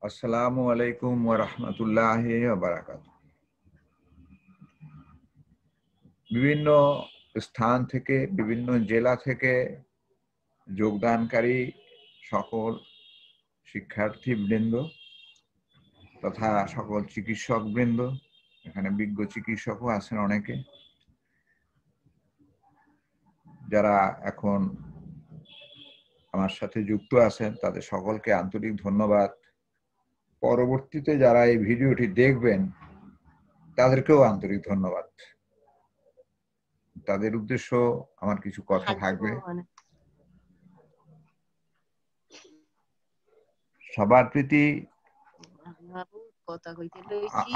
আসসালামু আলাইকুম ওয়া রাহমাতুল্লাহি ওয়া বারাকাতুহু। বিভিন্ন স্থান থেকে, বিভিন্ন জেলা থেকে যোগদানকারী সকল শিক্ষার্থীবৃন্দ তথা সকল চিকিৎসকবৃন্দ, এখানে বিজ্ঞ চিকিৎসকও আছেন অনেকে, যারা এখন আমার সাথে যুক্ত আছেন তাদের সকলকে আন্তরিক ধন্যবাদ। পরবর্তীতে যারা এই ভিডিওটি দেখবেন তাদেরকেও আন্তরিক ধন্যবাদ। তাদের উদ্দেশ্য আমার কিছু কথা থাকবে। সবার প্রতি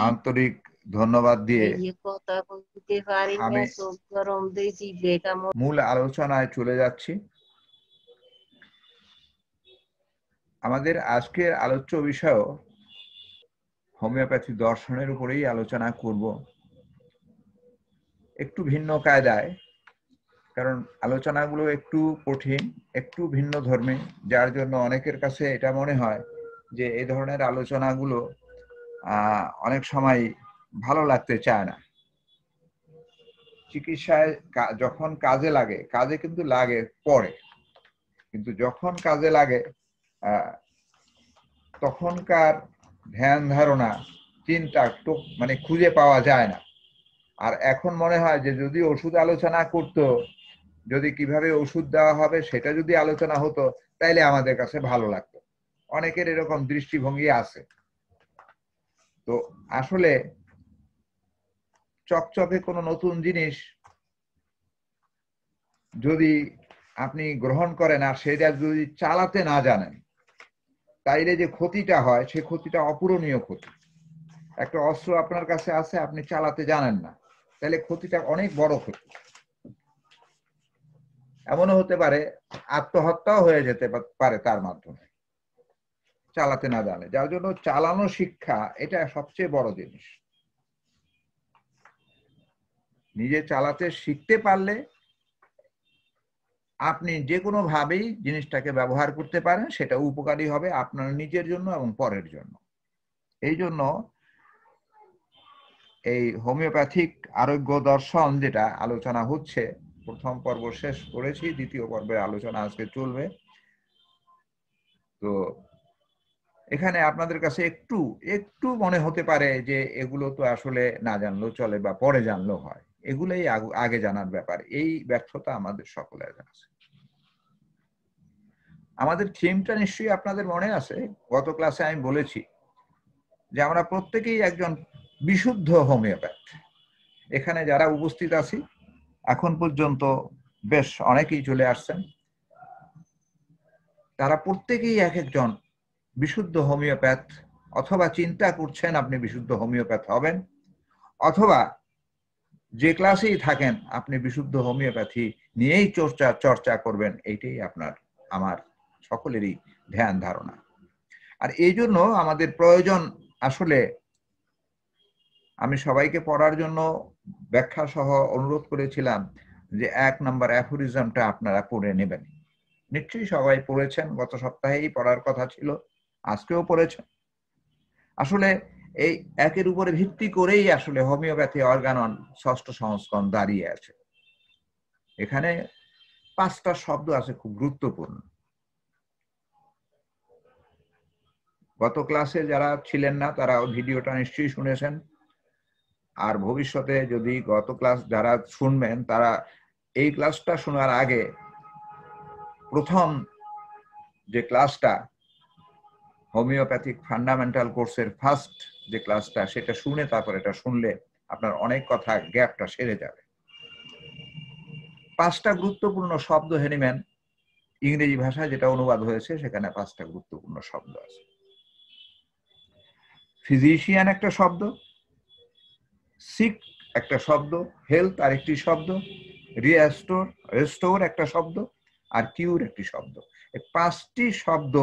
আন্তরিক ধন্যবাদ দিয়ে আমি মূল আলোচনায় চলে যাচ্ছি। আমাদের আজকের আলোচ্য বিষয় হোমিওপ্যাথি দর্শনের উপরেই আলোচনা করব, একটু ভিন্ন কায়দায়, কারণ আলোচনাগুলো একটু কঠিন, একটু ভিন্ন ধর্মী, যার জন্য অনেকের কাছে এটা মনে হয় যে এই ধরনের আলোচনাগুলো অনেক সময় ভালো লাগতে চায় না। চিকিৎসায় যখন কাজে লাগে, কাজে কিন্তু লাগে পরে, কিন্তু যখন কাজে লাগে তখনকার ধ্যান ধারণা চিন্তা মানে খুঁজে পাওয়া যায় না। আর এখন মনে হয় যে যদি ওষুধ আলোচনা করতো, যদি কিভাবে ওষুধ দেওয়া হবে সেটা যদি আলোচনা হতো, তাইলে আমাদের কাছে ভালো লাগতো। অনেকের এরকম দৃষ্টিভঙ্গি আছে। তো আসলে চকচকে কোনো নতুন জিনিস যদি আপনি গ্রহণ করেন আর সেটা যদি চালাতে না জানেন, তাইলে যে ক্ষতিটা হয় সে ক্ষতিটা অপূরণীয় ক্ষতি। একটা অস্ত্র আপনার কাছে আছে, আপনি চালাতে জানেন না, তাহলে ক্ষতিটা অনেক বড় ক্ষতি। এমনও হতে পারে আত্মহত্যাও হয়ে যেতে পারে তার মাধ্যমে, চালাতে না জানে। যার জন্য চালানো শিক্ষা এটা সবচেয়ে বড় জিনিস। নিজে চালাতে শিখতে পারলে আপনি যে কোনো ভাবেই জিনিসটাকে ব্যবহার করতে পারেন, সেটা উপকারী হবে আপনার নিজের জন্য এবং পরের জন্য। এই জন্য এই হোমিওপ্যাথিক আরোগ্য দর্শন যেটা আলোচনা হচ্ছে, প্রথম পর্ব শেষ করেছি, দ্বিতীয় পর্বের আলোচনা আজকে চলবে। তো এখানে আপনাদের কাছে একটু একটু মনে হতে পারে যে এগুলো তো আসলে না জানলেও চলে বা পরে জানলেও হয়, এগুলোই আগে জানার ব্যাপার। এই ব্যর্থতা আমাদের সকলের আছে। আমাদের থিমটা নিশ্চয়ই আপনাদের মনে আছে, গত ক্লাসে আমি বলেছি যে আমরা প্রত্যেকেই একজন বিশুদ্ধ হোমিওপ্যাথ। এখানে যারা উপস্থিত আছি এখন পর্যন্ত বেশ অনেকেই চলে আসছেন, তারা প্রত্যেকেই এক একজন বিশুদ্ধ হোমিওপ্যাথ, অথবা চিন্তা করছেন আপনি বিশুদ্ধ হোমিওপ্যাথ হবেন, অথবা যে ক্লাসেই থাকেন আপনি বিশুদ্ধ হোমিওপ্যাথি নিয়েই চর্চা করবেন, এইটাই আপনার আমার সকলেরই ধ্যান ধারণা। আর এই জন্য আমাদের প্রয়োজন, আসলে আমি সবাইকে পড়ার জন্য ব্যাখ্যা সহ অনুরোধ করেছিলাম যে 1 নম্বর অ্যাফোরিজমটা আপনারা পড়ে নেবেন। নিশ্চয়ই সবাই পড়েছেন, গত সপ্তাহেই পড়ার কথা ছিল, আজকেও পড়েছেন। আসলে এই একের উপরে ভিত্তি করেই আসলে হোমিওপ্যাথি অর্গানন 6ষ্ঠ সংস্করণ দাঁড়িয়ে আছে। এখানে 5টা শব্দ আছে খুব গুরুত্বপূর্ণ। গত ক্লাসে যারা ছিলেন না তারা ভিডিওটা নিশ্চয়ই শুনেছেন, আর ভবিষ্যতে যদি গত ক্লাস যারা শুনবেন তারা এই ক্লাসটা শোনার আগে প্রথম যে ক্লাসটা হোমিওপ্যাথিক ফান্ডামেন্টাল কোর্সের ফার্স্ট যে ক্লাসটা, সেটা শুনে তারপর এটা শুনলে আপনার অনেক কথা গ্যাপটা সেরে যাবে। 5টা গুরুত্বপূর্ণ শব্দ হেনিম্যান ইংরেজি ভাষায় যেটা অনুবাদ হয়েছে সেখানে 5টা গুরুত্বপূর্ণ শব্দ আছে। ফিজিশিয়ান একটা শব্দ, সিক একটা শব্দ, হেলথ আরেকটি শব্দ, রেস্টোর একটা শব্দ, আর কিউর একটি শব্দ। এই 5টি শব্দ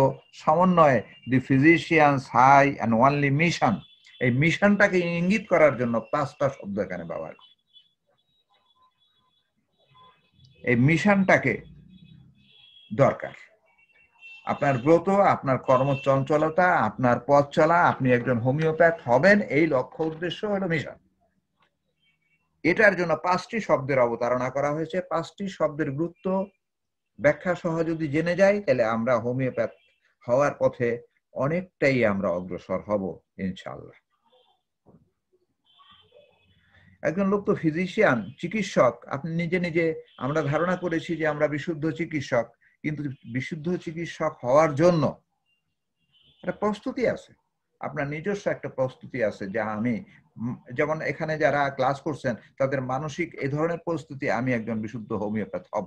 সমন্বয়ে the physicians high and only mission, এই মিশনটাকে ইঙ্গিত করার জন্য 5টা শব্দ এখানে ব্যবহার করে। এই মিশনটাকে দরকার। আপনার ব্রত, আপনার কর্মচঞ্চলতা, আপনার পথ চলা, আপনি একজন হোমিওপ্যাথ হবেন, এই লক্ষ্য উদ্দেশ্য হলো মিশন। এটার জন্য 5টি শব্দের অবতারণা করা হয়েছে। 5টি শব্দের গুরুত্ব ব্যাখ্যা সহ যদি জেনে যাই, তাহলে আমরা হোমিওপ্যাথ হওয়ার পথে অনেকটাই আমরা অগ্রসর হব ইনশাআল্লাহ। একজন লোক তো ফিজিশিয়ান, চিকিৎসক। আপনি নিজে নিজে, আমরা ধারণা করেছি যে আমরা বিশুদ্ধ চিকিৎসক, কিন্তু বিশুদ্ধ চিকিৎসক হওয়ার জন্য একটা প্রস্তুতি আছে, আপনার নিজস্ব একটা প্রস্তুতি আছে, যা আমি, যেমন এখানে যারা ক্লাস করছেন তাদের মানসিক এই ধরনের প্রস্তুতি, আমি একজন বিশুদ্ধ হোমিওপ্যাথ হব।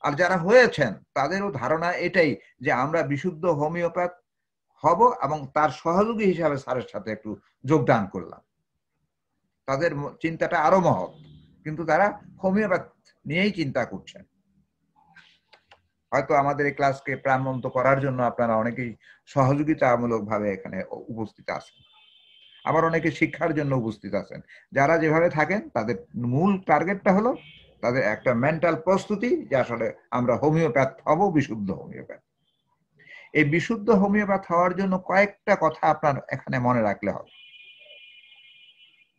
আর যারা হয়েছেন তাদেরও ধারণা এটাই যে আমরা বিশুদ্ধ হোমিওপ্যাথ হব, এবং তার সহযোগী হিসাবে স্যারের সাথে একটু যোগদান করলাম। তাদের চিন্তাটা আরো মহৎ, কিন্তু তারা হোমিওপ্যাথ নিয়েই চিন্তা করছেন। হয়তো আমাদের এই ক্লাসকে প্রাণবন্ত করার জন্য আপনারা অনেকেই সহযোগিতামূলক ভাবে এখানে উপস্থিত আছেন, আবার অনেকে শিক্ষার জন্য উপস্থিত আছেন। যারা যেভাবে থাকেন তাদের মূল টার্গেটটা হলো তাদের একটা মেন্টাল প্রস্তুতি যে আসলে আমরা হোমিওপ্যাথ হব, বিশুদ্ধ হোমিওপ্যাথ। এই বিশুদ্ধ হোমিওপ্যাথ হওয়ার জন্য কয়েকটা কথা আপনার এখানে মনে রাখলে হবে,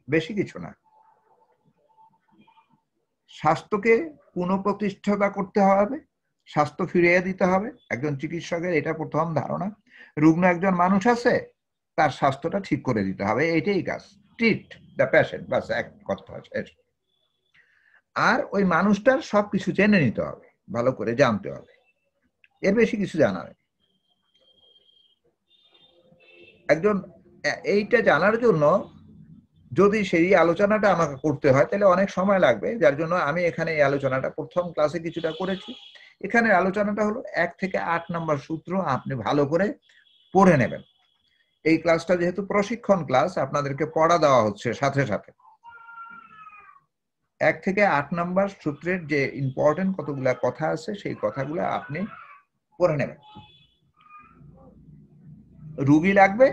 বেশি কিছু না। স্বাস্থ্যকে পুনঃপ্রতিষ্ঠাতা করতে হবে, স্বাস্থ্য ফিরিয়ে দিতে হবে। একজন চিকিৎসকের এটা প্রথম ধারণা। রুগ্ন একজন মানুষ আছে, তার স্বাস্থ্যটা ঠিক করে দিতে হবে, এটাই কাজ। ট্রিট দ্য পেশেন্ট, বাস এক কথা আছে। আর ওই মানুষটার সবকিছু জেনে নিতে হবে, ভালো করে জানতে হবে, এর বেশি কিছু জানা নেই। একজন এইটা জানার জন্য যদি সেই আলোচনাটা আমাকে করতে হয় তাহলে অনেক সময় লাগবে, যার জন্য আমি এখানে এই আলোচনাটা প্রথম ক্লাসে কিছুটা করেছি। এখানে আলোচনাটা হলো 1 থেকে 8 নম্বর সূত্র আপনি ভালো করে পড়ে নেবেন। এই ক্লাসটা যেহেতু প্রশিক্ষণ ক্লাস, আপনাদেরকে পড়া দেওয়া হচ্ছে সাথে সাথে। 1 থেকে 8 নম্বর সূত্রের যে ইম্পর্টেন্ট কতগুলা কথা আছে, সেই কথাগুলো আপনি পড়ে নেবেন। রোগী লাগবে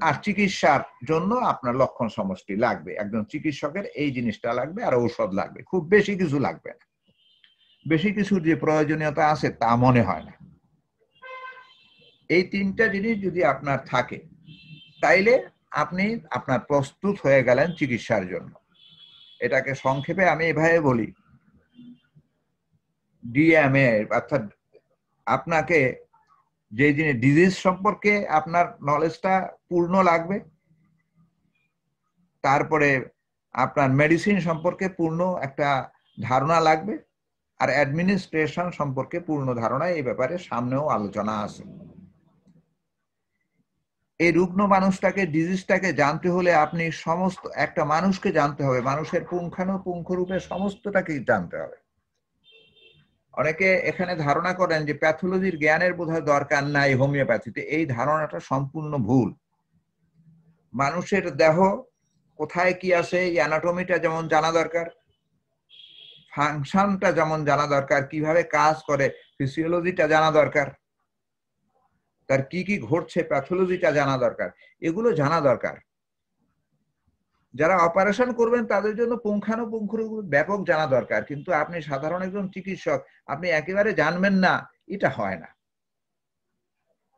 আর চিকিৎসার জন্য আপনার লক্ষণ সমষ্টি লাগবে। একজন চিকিৎসকের এই জিনিসটা লাগবে, আর ঔষধ লাগবে। খুব বেশি কিছু লাগবে না, বেশি কিছুর যে প্রয়োজনীয়তা আছে তা মনে হয় না। এই 3টা জিনিস যদি আপনার থাকে, তাইলে আপনি আপনার প্রস্তুত হয়ে গেলেন চিকিৎসার জন্য। এটাকে সংক্ষেপে আমি এভাবে বলি, ডিএমএ, অর্থাৎ আপনাকে যে জিনিস ডিজিজ সম্পর্কে আপনার নলেজটা পূর্ণ লাগবে, তারপরে আপনার মেডিসিন সম্পর্কে পূর্ণ একটা ধারণা লাগবে, আর অ্যাডমিনিস্ট্রেশন সম্পর্কে পূর্ণ ধারণা এই ব্যাপারে সামনেও আলোচনা আছে। এই রুগ্ন মানুষটাকে, ডিজিজটাকে জানতে হলে আপনি সমস্ত, একটা মানুষকে জানতে হবে, মানুষের পুঙ্খানুপুঙ্খ রূপে সমস্তটাকে জানতে হবে। অনেকে এখানে ধারণা করেন যে প্যাথোলজির জ্ঞানের বোধহয় দরকার নাই হোমিওপ্যাথিতে। এই ধারণাটা সম্পূর্ণ ভুল। মানুষের দেহ কোথায় কি আছে, এই অ্যানাটমিটা যেমন জানা দরকার, ফাংশনটা যেমন জানা দরকার, কিভাবে কাজ করে ফিজিওলজিটা জানা দরকার, তার কি কি ঘটছে প্যাথোলজিটা জানা দরকার, এগুলো জানা দরকার। যারা অপারেশন করবেন তাদের জন্য পুঙ্খানুপুঙ্খ ব্যাপক জানা দরকার, কিন্তু আপনি সাধারণ একজন চিকিৎসক, আপনি একেবারে জানবেন না, এটা হয় না।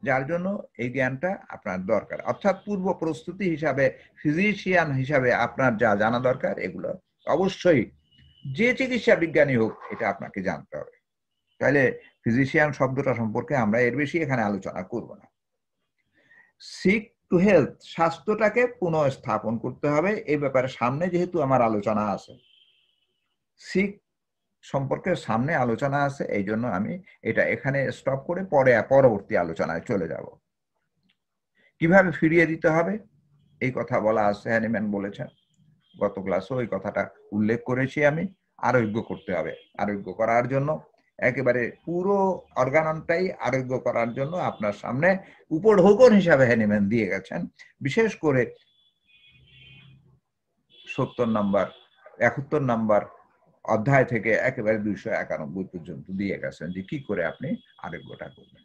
যার জন্য এই জ্ঞানটা আপনার দরকার। অর্থাৎ পূর্ব প্রস্তুতি হিসাবে, ফিজিশিয়ান হিসাবে আপনার যা জানা দরকার, এগুলো অবশ্যই যে চিকিৎসা বিজ্ঞানী হোক এটা আপনাকে জানতে হবে। তাহলে ফিজিশিয়ান শব্দটা সম্পর্কে আমরা এর বেশি এখানে আলোচনা করব না। সিক টু হেলথ, স্বাস্থ্যটাকে পুনঃস্থাপন করতে হবে, এই ব্যাপারে সামনে যেহেতু আমার আলোচনা আছে, সিক সম্পর্কে সামনে আলোচনা আছে, এই জন্য আমি এটা এখানে স্টপ করে পরবর্তী আলোচনায় চলে যাব। কিভাবে ফিরিয়ে দিতে হবে এই কথা বলা আছে, হ্যানিম্যান বলেছেন, গত ক্লাসে ওই কথাটা উল্লেখ করেছি আমি। আরোগ্য করতে হবে, আরোগ্য করার জন্য একেবারে পুরো অর্গানটাই আরোগ্য করার জন্য আপনার সামনে উপঢৌকন হিসাবে হ্যানিম্যান দিয়ে গেছেন। বিশেষ করে 70 নম্বর 71 নম্বর অধ্যায় থেকে একেবারে 291 পর্যন্ত দিয়ে গেছেন যে কি করে আপনি আরোগ্যটা করবেন।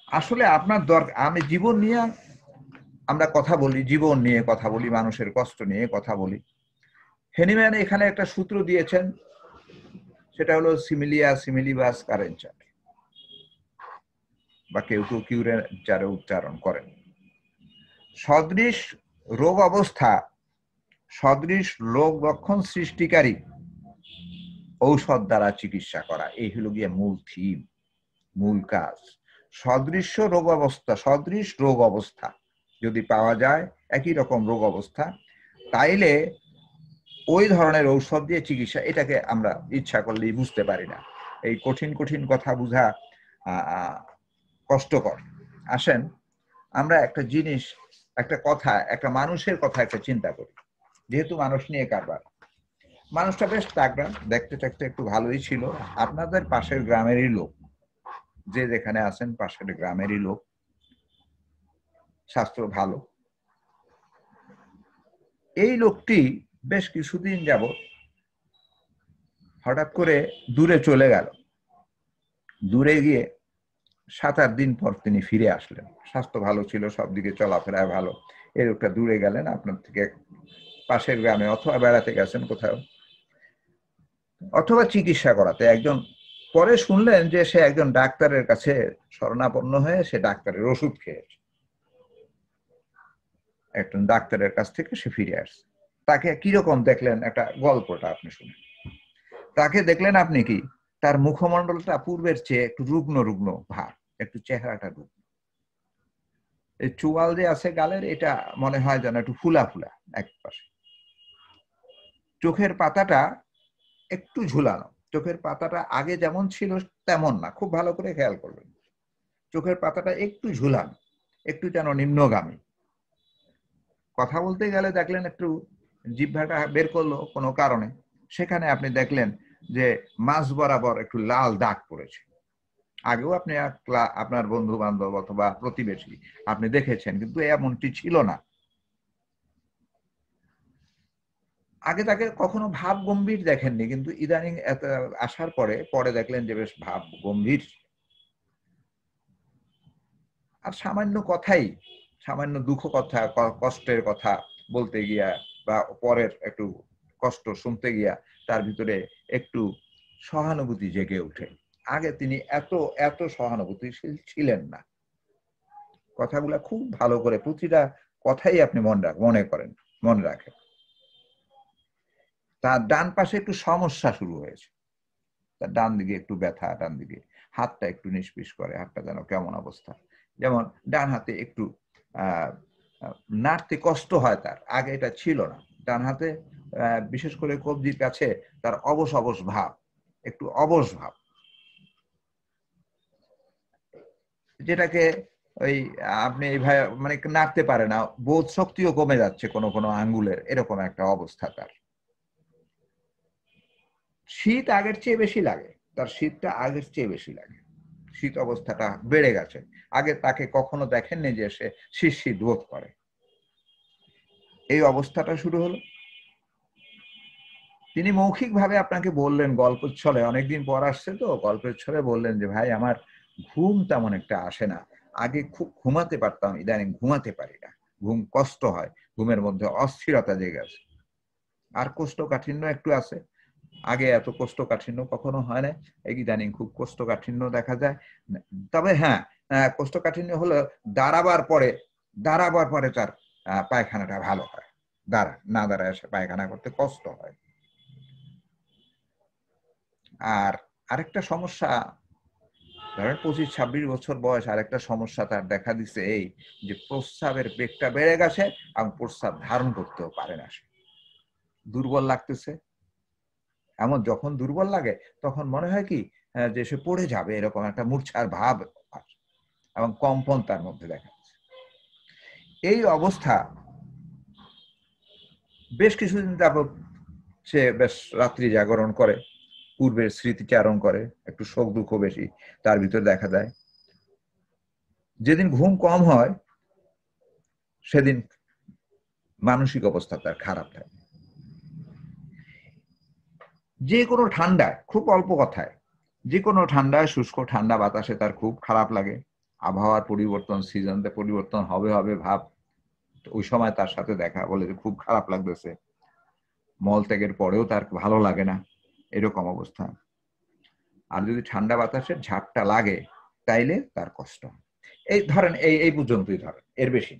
আসলে আপনার দরকার, আমি জীবন নিয়ে আমরা কথা বলি, জীবন নিয়ে কথা বলি, মানুষের কষ্ট নিয়ে কথা বলি। হ্যানিম্যান এখানে একটা সূত্র দিয়েছেন, সেটা হলো সিমিলিয়া সিমিলিবাস কারেন্চার। বা কেউ কেউ কিউরেচারে উচ্চারণ করেন। সদৃশ রোগ অবস্থা, সদৃশ রোগ লক্ষণ সৃষ্টিকারী ঔষধ দ্বারা চিকিৎসা করা, এই হলো গিয়ে মূল থিম, মূল কাজ। সদৃশ্য রোগ অবস্থা, সদৃশ রোগ অবস্থা যদি পাওয়া যায়, একই রকম রোগ অবস্থা, তাইলে ওই ধরনের ঔষধ দিয়ে চিকিৎসা, এটাকে আমরা ইচ্ছা করলেই বুঝতে পারি না। এই কঠিন কঠিন কথা বোঝা কষ্টকর। আসেন আমরা একটা জিনিস, একটা কথা, একটা মানুষের কথা একটা চিন্তা করি, যেহেতু মানুষ নিয়ে কারবার। মানুষটা বেশ তাগড়া, দেখতে টেকতে একটু ভালোই ছিল, আপনাদের পাশের গ্রামেরই লোক, যে যেখানে আছেন পাশের গ্রামেরই লোক, স্বাস্থ্য ভালো। এই লোকটি বেশ কিছুদিন যাবত হঠাৎ করে দূরে চলে গেল। দূরে গিয়ে 7-8 দিন পর তিনি ফিরে আসলেন। স্বাস্থ্য ভালো ছিল, সব দিকে চলাফেরায় ভালো। এই লোকটা দূরে গেলেন আপনার থেকে, পাশের গ্রামে, অথবা বেড়াতে গেছেন কোথাও, অথবা চিকিৎসা করাতে। একজন পরে শুনলেন যে সে একজন ডাক্তারের কাছে শরণাপন্ন হয়ে সে ডাক্তারের ওষুধ খেয়েছে। একজন ডাক্তারের কাছ থেকে সে ফিরে আসছে। তাকে কিরকম দেখলেন, একটা গল্পটা আপনি শুনেন। তাকে দেখলেন আপনি কি, তার মুখমণ্ডলটা পূর্বের চেয়ে একটু রুগ্ন রুগ্ন ভাব, একটু চেহারাটা রুগ্ন। এই চুয়াল যে আছে গালের, এটা মনে হয় যেন একটু ফুলা ফুলা এক পাশে। চোখের পাতাটা একটু ঝুলানো, চোখের পাতাটা আগে যেমন ছিল তেমন না, খুব ভালো করে খেয়াল করবেন। চোখের পাতাটা একটু ঝুলানো, একটু যেন নিম্নগামী। কথা বলতে গেলে দেখলেন একটু জিহ্বাটা বের করলো কোনো কারণে, সেখানে আপনি দেখলেন যে মাঝ বরাবর একটু লাল দাগ পড়েছে। আগেও আপনি আপনার বন্ধু বান্ধব অথবা প্রতিবেশী আপনি দেখেছেন, কিন্তু এমনটি ছিল না। আগে তাকে কখনো ভাব গম্ভীর দেখেননি, কিন্তু ইদানিং আসার পরে দেখলেন যে বেশ ভাব গম্ভীর। আর সামান্য কথাই, সামান্য দুঃখ কথা, কষ্টের কথা বলতে গিয়া বা পরের একটু কষ্ট শুনতে গিয়া তার ভিতরে একটু সহানুভূতি জেগে ওঠে। আগে তিনি এত এত সহানুভূতিশীল ছিলেন না। কথাগুলা খুব ভালো করে, প্রতিটা কথাই আপনি মনে করেন, মনে রাখেন। তার ডান পাশে একটু সমস্যা শুরু হয়েছে, তার ডান দিকে একটু ব্যথা, ডান দিকে হাতটা একটু নিষ্পিস করে, হাতটা যেন কেমন অবস্থা, যেমন ডান হাতে একটু নাড়তে কষ্ট হয় তার, আগে এটা ছিল না। ডান হাতে বিশেষ করে কবজির কাছে তার অবশ অবশ ভাব, একটু অবশ ভাব, যেটাকে ওই আপনি এইভাবে মানে নাড়তে পারে না, বোধ শক্তিও কমে যাচ্ছে কোনো কোনো আঙ্গুলের, এরকম একটা অবস্থা তার। শীত আগের চেয়ে বেশি লাগে, তার শীতটা আগের চেয়ে বেশি লাগে, শীত অবস্থাটা বেড়ে গেছে। আগে তাকে কখনো দেখেননি যে সে শীত বোধ করে। এই অবস্থাটা শুরু হলো। তিনি মৌখিকভাবে আপনাকে বললেন, গল্পের ছলে, অনেকদিন পর আসছে তো, গল্পের ছলে বললেন যে ভাই আমার ঘুম তেমন একটা আসে না, আগে খুব ঘুমাতে পারতাম, ইদানিং ঘুমাতে পারি না, ঘুম কষ্ট হয়, ঘুমের মধ্যে অস্থিরতা জেগে আছে, আর কোষ্ঠকাঠিন্য একটু আছে, আগে এত কোষ্ঠকাঠিন্য কখনো হয় না, ইদানিং খুব কোষ্ঠকাঠিন্য দেখা যায়। তবে হ্যাঁ, কোষ্ঠকাঠিন্য হলো দাঁড়াবার পরে তার পায়খানাটা ভালো হয়, না দাঁড়ায় এসে পায়খানা করতে কষ্ট হয়। আর আরেকটা সমস্যা, ধরেন 25-26 বছর বয়স, আরেকটা সমস্যা তার দেখা দিচ্ছে এই যে প্রস্রাবের বেগটা বেড়ে গেছে এবং প্রস্রাব ধারণ করতেও পারে না, সে দুর্বল লাগতেছে। এমন যখন দুর্বল লাগে তখন মনে হয় কি যে সে পড়ে যাবে, এরকম একটা মূর্ছার ভাব এবং কম্পন তার মধ্যে দেখা যাচ্ছে। এই অবস্থা বেশ কিছুদিন যাবত সে বেশ রাত্রি জাগরণ করে, পূর্বের স্মৃতিচারণ করে, একটু শোক দুঃখ বেশি তার ভিতরে দেখা যায়। যেদিন ঘুম কম হয় সেদিন মানসিক অবস্থা তার খারাপ থাকে। যে কোনো ঠান্ডায়, খুব অল্প কথায়, যে কোনো ঠান্ডায়, শুষ্ক ঠান্ডা বাতাসে তার খুব খারাপ লাগে। আবহাওয়ার পরিবর্তন, সিজনতে পরিবর্তন হবে হবে ভাব, ওই সময় তার সাথে দেখা, বলে যে খুব খারাপ লাগতেছে, মল ত্যাগের পরেও তার ভালো লাগে না, এরকম অবস্থা। আর যদি ঠান্ডা বাতাসের ঝাপটা লাগে তাইলে তার কষ্ট। এই ধরেন এই পর্যন্তই ধরেন, এর বেশি।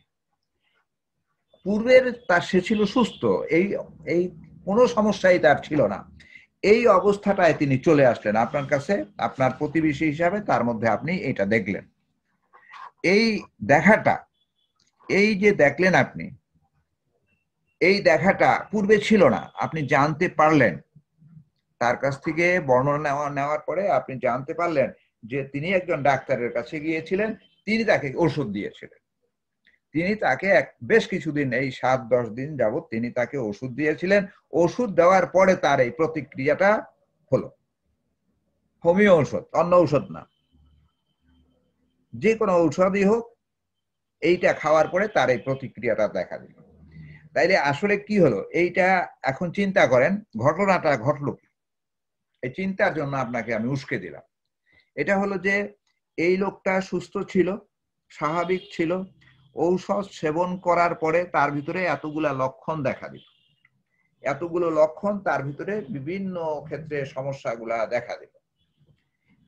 পূর্বের তার সে ছিল সুস্থ, এই এই কোনো সমস্যাই তার ছিল না। এই অবস্থাটায় তিনি চলে আসলেন আপনার কাছে, আপনার প্রতিবেশী হিসাবে, তার মধ্যে আপনি এটা দেখলেন। এই দেখাটা, এই যে দেখলেন আপনি, এই দেখাটা পূর্বে ছিল না, আপনি জানতে পারলেন তার কাছ থেকে বর্ণনা নেওয়ার পরে আপনি জানতে পারলেন যে তিনি একজন ডাক্তারের কাছে গিয়েছিলেন, তিনি তাকে ওষুধ দিয়েছিলেন। তিনি তাকে বেশ কিছুদিন, এই 7-10 দিন যাবত তিনি তাকে ওষুধ দিয়েছিলেন। ওষুধ দেওয়ার পরে তার এই প্রতিক্রিয়াটা হলো। হোমিও ঔষধ, অন্য ঔষধ না, যে কোনো ঔষধই হোক, এইটা খাওয়ার পরে তার এই প্রতিক্রিয়াটা দেখা দিল। তাইলে আসলে কি হলো, এইটা এখন চিন্তা করেন ঘটনাটা ঘটলো কি। এই চিন্তার জন্য আপনাকে আমি উস্কে দিলাম। এটা হলো যে এই লোকটা সুস্থ ছিল, স্বাভাবিক ছিল, ঔষধ সেবন করার পরে তার ভিতরে এতগুলা লক্ষণ দেখা দিল। এতগুলো লক্ষণ তার ভিতরে বিভিন্ন ক্ষেত্রে সমস্যাগুলা দেখা দিল।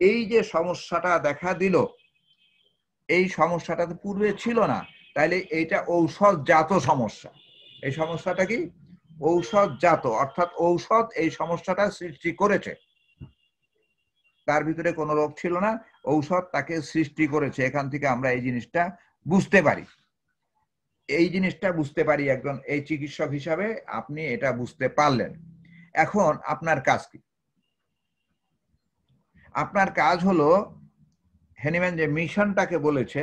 এই যে সমস্যাটা দেখা দিল, এই সমস্যাটা তো পূর্বে ছিল না, তাইলে এইটা ঔষধজাত সমস্যা। এই সমস্যাটা কি ঔষধজাত, অর্থাৎ ঔষধ এই সমস্যাটা সৃষ্টি করেছে। তার ভিতরে কোনো রোগ ছিল না, ঔষধ তাকে সৃষ্টি করেছে। এখান থেকে আমরা এই জিনিসটা বুঝতে পারি, এই জিনিসটা বুঝতে পারি। একজন এই চিকিৎসক হিসাবে আপনি এটা বুঝতে পারলেন। এখন আপনার কাজ কি? আপনার কাজ হলো, হ্যানিম্যান যে মিশনটাকে বলেছে,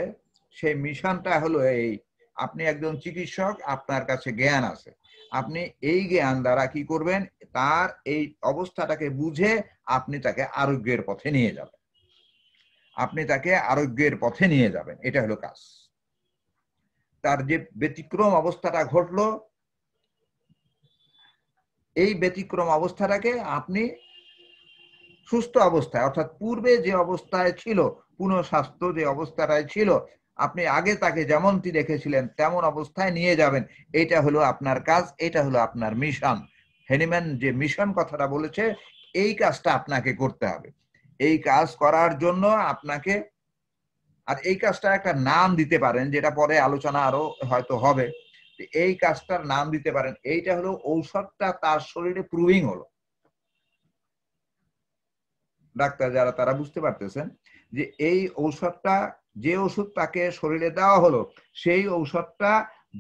সেই মিশনটা হলো এই, আপনি একজন চিকিৎসক, আপনার কাছে জ্ঞান আছে, আপনি এই জ্ঞান দ্বারা কি করবেন, তার এই অবস্থাটাকে বুঝে আপনি তাকে আরোগ্যের পথে নিয়ে যাবেন। আপনি তাকে আরোগ্যের পথে নিয়ে যাবেন, এটা হলো কাজ। তার যে ব্যতিক্রম অবস্থাটা ঘটলো, এই ব্যতিক্রম অবস্থাটাকে আপনি সুস্থ অবস্থায়, অর্থাৎ পূর্বে যে অবস্থায় ছিল, পুনঃ স্বাস্থ্য যে অবস্থাটায় ছিল, আপনি আগে তাকে যেমনটি দেখেছিলেন তেমন অবস্থায় নিয়ে যাবেন। এটা হলো আপনার কাজ, এটা হলো আপনার মিশন। হ্যানিম্যান যে মিশন কথাটা বলেছে, এই কাজটা আপনাকে করতে হবে। এই কাজ করার জন্য আপনাকে, আর এই কাজটা একটা নাম দিতে পারেন, যেটা পরে আলোচনা আরো হয়তো হবে, এই কাজটার নাম দিতে পারেন। এইটা হলো ঔষধটা তার শরীরে প্রুভিং হলো। ডাক্তার যারা তারা বুঝতে পারতেছেন যে এই ঔষধটা, যে ওষুধ তাকে শরীরে দেওয়া হলো, সেই ঔষধটা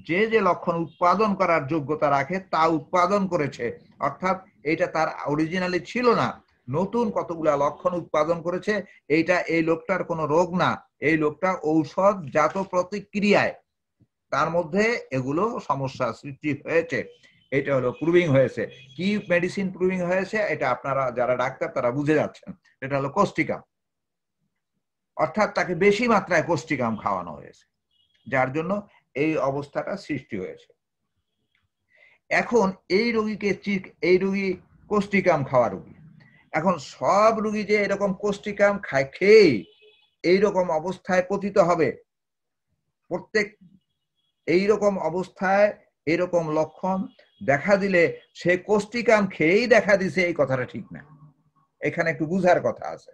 যে যে লক্ষণ উৎপাদন করার যোগ্যতা রাখে তা উৎপাদন করেছে। অর্থাৎ এইটা তার অরিজিনালি ছিল না, নতুন কতগুলা লক্ষণ উৎপাদন করেছে। এইটা এই লোকটার কোনো রোগ না, এই লোকটা ঔষধ জাত প্রতিক্রিয়ায় তার মধ্যে এগুলো সমস্যা সৃষ্টি হয়েছে। এটা হলো প্রুভিং হয়েছে। কি মেডিসিন প্রুভিং হয়েছে, এটা আপনারা যারা ডাক্তার তারা বুঝে যাচ্ছেন। এটা হলো কোস্টিকাম, অর্থাৎ তাকে বেশি মাত্রায় কোস্টিকাম খাওয়ানো হয়েছে, যার জন্য এই অবস্থাটা সৃষ্টি হয়েছে। এখন এই রোগীকে, এই রোগী কোস্টিকাম খাওয়া রোগী, এখন সব রোগী যে এরকম কোস্টিকাম খায় খেয়ে এইরকম অবস্থায় পতিত হবে, প্রত্যেক এইরকম অবস্থায় এরকম লক্ষণ দেখা দিলে সে কোস্টিকাম খেয়েই দেখা দিছে, এই কথাটা ঠিক না। এখানে একটু বুঝার কথা আছে।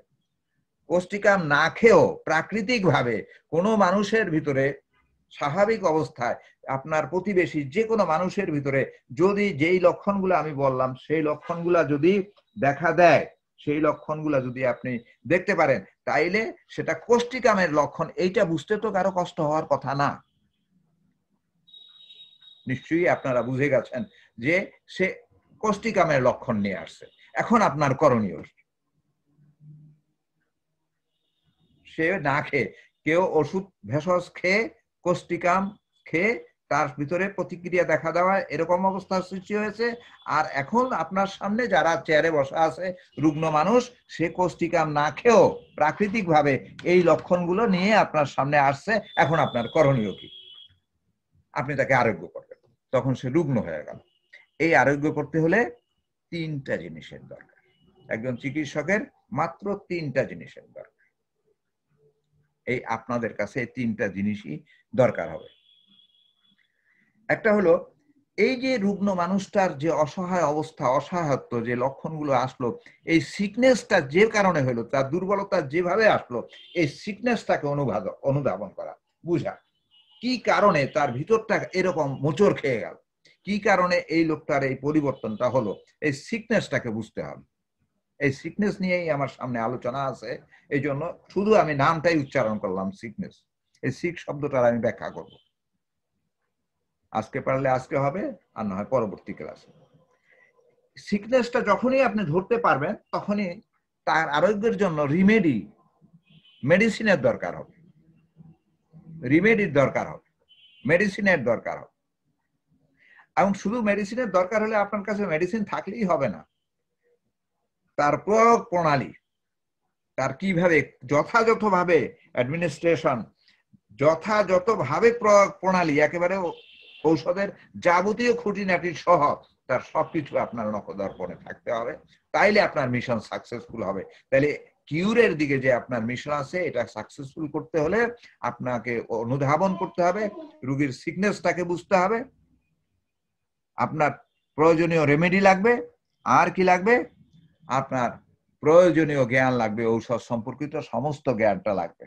কোস্টিকাম না খেয়েও প্রাকৃতিক ভাবে কোনো মানুষের ভিতরে স্বাভাবিক অবস্থায়, আপনার প্রতিবেশী যে কোনো মানুষের ভিতরে যদি যেই লক্ষণগুলো আমি বললাম সেই লক্ষণগুলা যদি দেখা দেয়, সেই লক্ষণগুলা যদি আপনি দেখতে পারেন, তাইলে সেটা কোস্টিকামের লক্ষণ। এইটা বুঝতে তো কারো কষ্ট হওয়ার কথা না। নিশ্চয়ই আপনারা বুঝে গেছেন যে সে কোস্টিকামের লক্ষণ নিয়ে আসছে। এখন আপনার করণীয়, সে না খেয়ে, কেউ ওষুধ ভেষজ খেয়ে, কোস্টিকাম খেয়ে তার ভিতরে প্রতিক্রিয়া দেখা দেওয়া, এরকম অবস্থার সৃষ্টি হয়েছে। আর এখন আপনার সামনে যারা চেয়ারে বসা আছে রুগ্ন মানুষ, সে কোস্টিকাম না খেয়েও প্রাকৃতিক ভাবে এই লক্ষণগুলো নিয়ে আপনার সামনে আসছে। এখন আপনার করণীয় কি? আপনি তাকে আরোগ্য করবেন। তখন সে রুগ্ন হয়ে গেল। এই আরোগ্য করতে হলে 3টা জিনিসের দরকার। একজন চিকিৎসকের মাত্র 3টা জিনিসের দরকার। এই আপনাদের কাছে এই 3টা জিনিসই দরকার হবে। একটা হলো এই যে রুগ্ন মানুষটার যে অসহায় অবস্থা, অসহায়ত্ব, যে লক্ষণগুলো আসলো, এই সিকনেসটা যে কারণে হলো, তার দুর্বলতা যেভাবে আসলো, এই সিকনেসটাকে অনুধাবন করা, বুঝা কি কারণে তার ভিতরটা এরকম মোচড় খেয়ে গেল, কি কারণে এই লোকটার এই পরিবর্তনটা হলো, এই সিকনেসটাকে বুঝতে হবে। এই সিকনেস নিয়েই আমার সামনে আলোচনা আছে, এই জন্য শুধু আমি নামটাই উচ্চারণ করলাম, সিকনেস। এই সিক শব্দটার আমি ব্যাখ্যা করব, আজকে পারলে আজকে হবে, আর না হয় পরবর্তী ক্লাসে। সিকনেসটা যখনই আপনি ধরতে পারবেন, তখনই তার আরোগ্যের জন্য মেডিসিনের দরকার হবে, রিমেডির দরকার হবে, মেডিসিনের দরকার হবে। এবং শুধু মেডিসিনের দরকার হলে আপনার কাছে মেডিসিন থাকলেই হবে না, তার প্রয়োগ প্রণালী, তার কিভাবে যথাযথভাবে অ্যাডমিনিস্ট্রেশন, যথাযথভাবে প্রয়োগ প্রণালী, একেবারে ঔষধের যাবতীয় খুঁটিনাটি সহ তার সবকিছু আপনার নখদর্পণে থাকতে হবে, তাইলে আপনার মিশন সাকসেসফুল হবে। তাইলে কিউরের দিকে যে আপনার মিশন আছে, এটা সাকসেসফুল করতে হলে আপনাকে অনুধাবন করতে হবে, রোগীর সিকনেসটাকে বুঝতে হবে, আপনার প্রয়োজনীয় রেমেডি লাগবে, আর কি লাগবে, আপনার প্রয়োজনীয় জ্ঞান লাগবে, ঔষধ সম্পর্কিত সমস্ত জ্ঞানটা লাগবে।